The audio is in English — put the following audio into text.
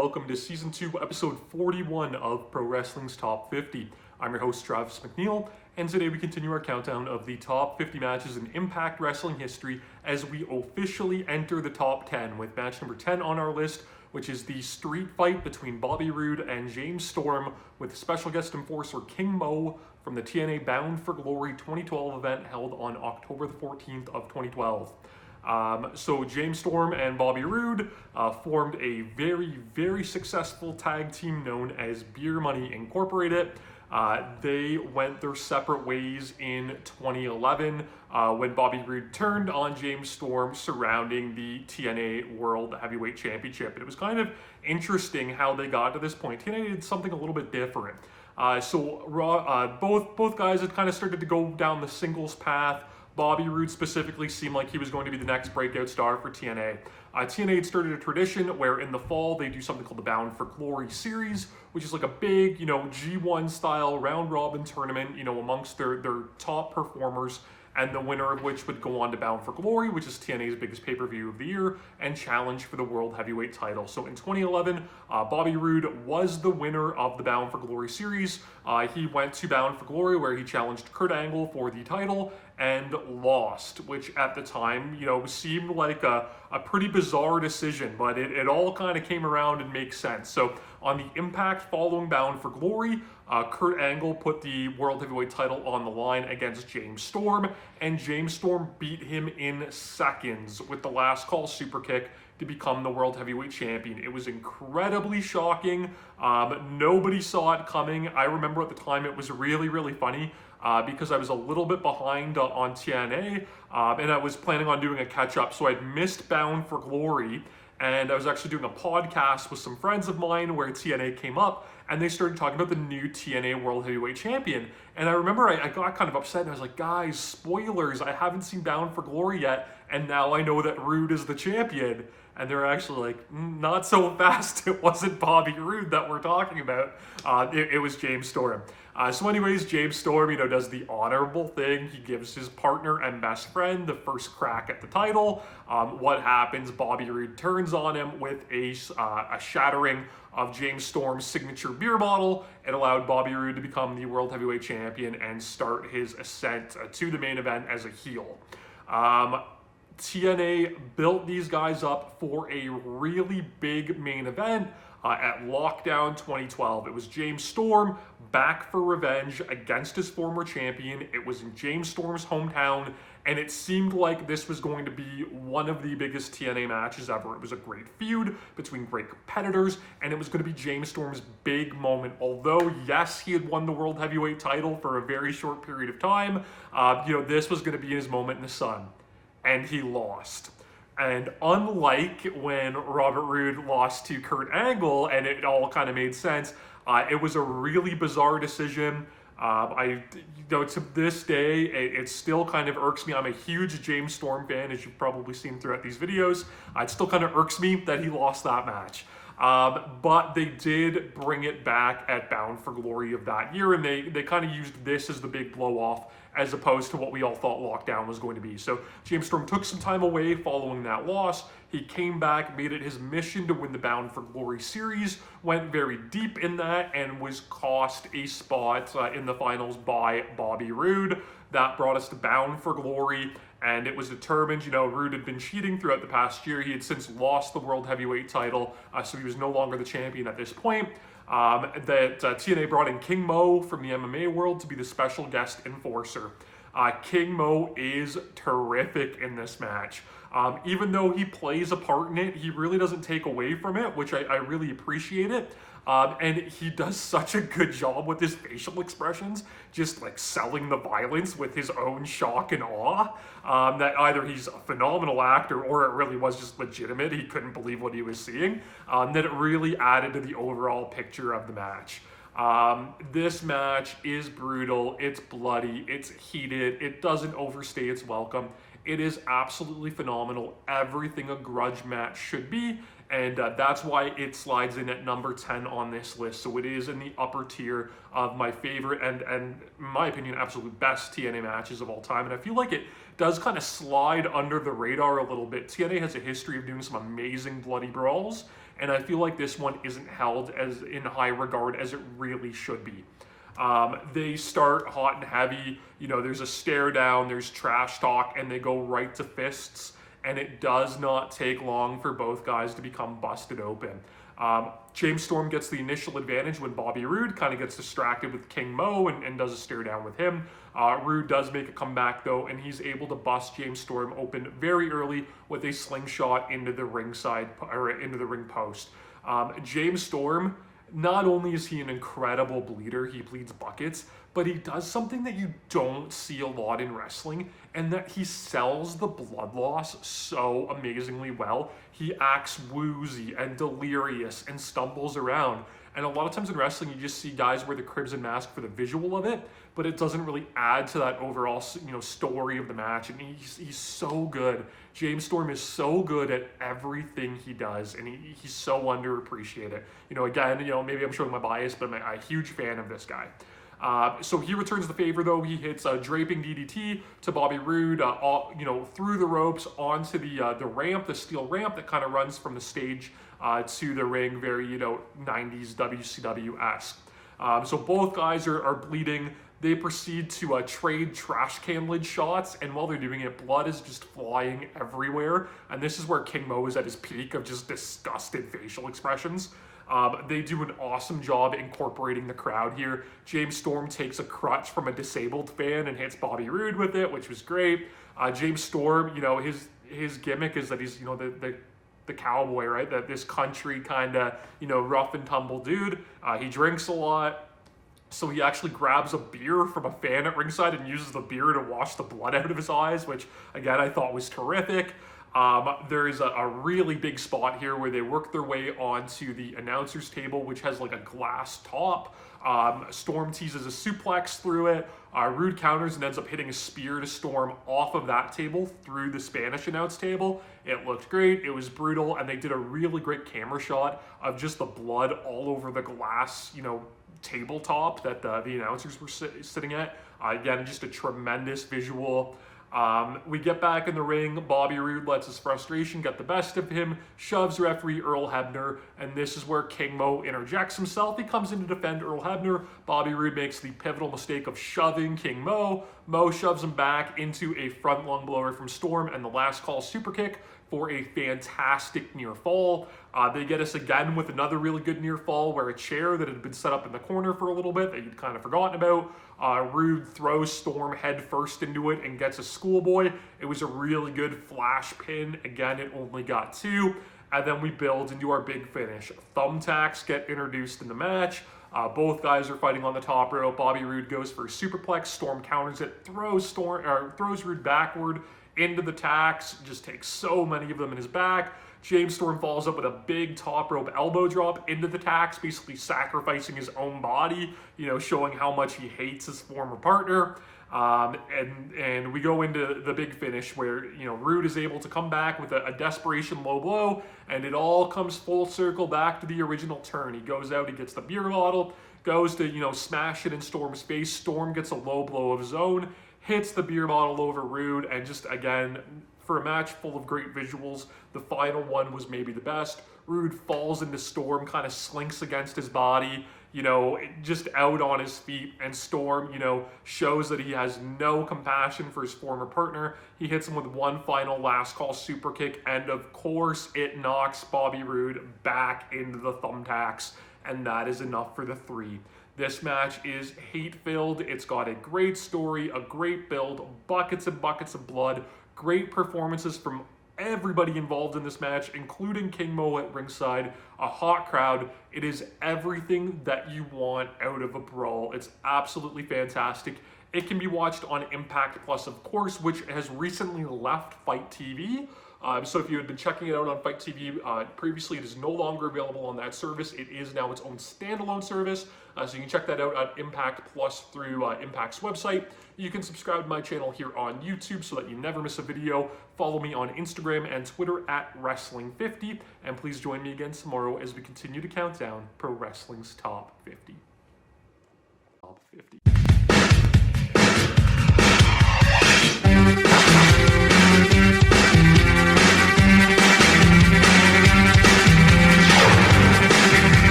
welcome to Season 2, Episode 41 of Pro Wrestling's Top 50. I'm your host, Travis McNeil, and today we continue our countdown of the top 50 matches in Impact Wrestling history as we officially enter the top 10 with match number 10 on our list, which is the street fight between Bobby Roode and James Storm with special guest enforcer King Mo from the TNA Bound for Glory 2012 event held on October the 14th of 2012. So James Storm and Bobby Roode formed a very successful tag team known as Beer Money Incorporated. They went their separate ways in 2011 when Bobby Roode turned on James Storm surrounding the TNA World Heavyweight Championship. And it was kind of interesting how they got to this point. TNA did something a little bit different. Both guys had kind of started to go down the singles path. Bobby Roode specifically seemed like he was going to be the next breakout star for TNA. TNA had started a tradition where in the fall they do something called the Bound for Glory series, which is like a big, G1 style round robin tournament, amongst their top performers, and the winner of which would go on to Bound for Glory, which is TNA's biggest pay-per-view of the year, and challenge for the World Heavyweight title. So in 2011, Bobby Roode was the winner of the Bound for Glory series. He went to Bound for Glory where he challenged Kurt Angle for the title and lost, which at the time, seemed like a pretty bizarre decision, but it all kind of came around and makes sense. So on the Impact following Bound for Glory, Kurt Angle put the World Heavyweight title on the line against James Storm, and James Storm beat him in seconds with the last call super kick to become the World Heavyweight Champion. It was incredibly shocking. Nobody saw it coming. I remember at the time it was really funny because I was a little bit behind on TNA and I was planning on doing a catch-up, so I'd missed Bound for Glory, and I was actually doing a podcast with some friends of mine where TNA came up, and they started talking about the new TNA World Heavyweight Champion. And I remember I got kind of upset, and I was like, guys, spoilers, I haven't seen Bound for Glory yet, and now I know that Roode is the champion. And they're actually like, not so fast, it wasn't Bobby Roode that we're talking about. It was James Storm. So anyways, James Storm, does the honorable thing. He gives his partner and best friend the first crack at the title. What happens? Bobby Roode turns on him with a shattering of James Storm's signature beer bottle. It allowed Bobby Roode to become the World Heavyweight Champion and start his ascent to the main event as a heel. TNA built these guys up for a really big main event at Lockdown 2012. It was James Storm back for revenge against his former champion. It was in James Storm's hometown, and it seemed like this was going to be one of the biggest TNA matches ever. It was a great feud between great competitors, and it was going to be James Storm's big moment. Although, yes, he had won the World Heavyweight title for a very short period of time, this was going to be his moment in the sun. And he lost. And unlike when Robert Roode lost to Kurt Angle, and it all kind of made sense, it was a really bizarre decision. To this day, it still kind of irks me. I'm a huge James Storm fan, as you've probably seen throughout these videos. It still kind of irks me that he lost that match. But they did bring it back at Bound for Glory of that year, and they kind of used this as the big blow-off as opposed to what we all thought Lockdown was going to be. So James Storm took some time away following that loss. He came back, made it his mission to win the Bound for Glory series, went very deep in that, and was cost a spot in the finals by Bobby Roode. That brought us to Bound for Glory, and it was determined, Roode had been cheating throughout the past year. He had since lost the World Heavyweight title, so he was no longer the champion at this point. TNA brought in King Mo from the MMA world to be the special guest enforcer. King Mo is terrific in this match. Even though he plays a part in it, he really doesn't take away from it, which I really appreciate it. And he does such a good job with his facial expressions, just like selling the violence with his own shock and awe, that either he's a phenomenal actor or it really was just legitimate. He couldn't believe what he was seeing. That it really added to the overall picture of the match. This match is brutal, it's bloody, it's heated, it doesn't overstay its welcome. It is absolutely phenomenal, everything a grudge match should be, and that's why it slides in at number 10 on this list. So it is in the upper tier of my favorite and in my opinion, absolute best TNA matches of all time. And I feel like it does kind of slide under the radar a little bit. TNA has a history of doing some amazing bloody brawls, and I feel like this one isn't held as in high regard as it really should be. They start hot and heavy, there's a stare down, there's trash talk, and they go right to fists, and it does not take long for both guys to become busted open. James Storm gets the initial advantage when Bobby Roode kind of gets distracted with King Mo and does a stare down with him. Roode does make a comeback though, and he's able to bust James Storm open very early with a slingshot into the ringside or into the ring post. James Storm, not only is he an incredible bleeder, he bleeds buckets, but he does something that you don't see a lot in wrestling, and that he sells the blood loss so amazingly well. He acts woozy and delirious and stumbles around. And a lot of times in wrestling, you just see guys wear the crimson mask for the visual of it, but it doesn't really add to that overall, story of the match. And he's so good. James Storm is so good at everything he does, and he's so underappreciated. Again, maybe I'm showing my bias, but I'm a huge fan of this guy. So he returns the favor though. He hits a draping DDT to Bobby Roode, through the ropes onto the ramp, the steel ramp that kind of runs from the stage to the ring, very 90s WCW-esque. So both guys are bleeding. They proceed to trade trash can lid shots, and while they're doing it, blood is just flying everywhere. And this is where King Mo is at his peak of just disgusted facial expressions. They do an awesome job incorporating the crowd here. James Storm takes a crutch from a disabled fan and hits Bobby Roode with it, which was great. James Storm, his gimmick is that he's, the cowboy, right? That this country kind of, rough and tumble dude. He drinks a lot. So he actually grabs a beer from a fan at ringside and uses the beer to wash the blood out of his eyes, which again, I thought was terrific. There is a really big spot here where they work their way onto the announcer's table, which has like a glass top. Storm teases a suplex through it. Roode counters and ends up hitting a spear to Storm off of that table through the Spanish announce table. It looked great. It was brutal, and they did a really great camera shot of just the blood all over the glass, tabletop that the announcers were sitting at. Again, just a tremendous visual. We get back in the ring. Bobby Roode lets his frustration get the best of him, shoves referee Earl Hebner, and this is where King Mo interjects himself. He comes in to defend Earl Hebner. Bobby Roode makes the pivotal mistake of shoving King Mo. Mo shoves him back into a front lung blower from Storm and the last call super kick for a fantastic near fall. They get us again with another really good near fall where a chair that had been set up in the corner for a little bit that you'd kind of forgotten about. Roode throws Storm head first into it and gets a schoolboy. It was a really good flash pin. Again, it only got 2. And then we build into our big finish. Thumbtacks get introduced in the match. Both guys are fighting on the top rope. Bobby Roode goes for a superplex. Storm counters it, throws Roode backward into the tacks, just takes so many of them in his back. James Storm follows up with a big top rope elbow drop into the tacks, basically sacrificing his own body, showing how much he hates his former partner. And we go into the big finish where, Roode is able to come back with a desperation low blow, and it all comes full circle back to the original turn. He goes out, he gets the beer bottle, goes to, smash it in Storm's face. Storm gets a low blow of his own, hits the beer bottle over Roode, and just, again, for a match full of great visuals, the final one was maybe the best. Roode falls into Storm, kind of slinks against his body, just out on his feet, and Storm, shows that he has no compassion for his former partner. He hits him with one final last call super kick, and of course it knocks Bobby Roode back into the thumbtacks, and that is enough for the 3. This match is hate-filled. It's got a great story, a great build, buckets and buckets of blood, great performances from everybody involved in this match, including King Mo at ringside, a hot crowd. It is everything that you want out of a brawl. It's absolutely fantastic. It can be watched on Impact Plus, of course, which has recently left Fight TV, So if you had been checking it out on Fight TV previously, it is no longer available on that service. It is now its own standalone service. So you can check that out at Impact Plus through Impact's website. You can subscribe to my channel here on YouTube so that you never miss a video. Follow me on Instagram and Twitter at Wrestling50. And please join me again tomorrow as we continue to count down Pro Wrestling's Top 50. Top 50.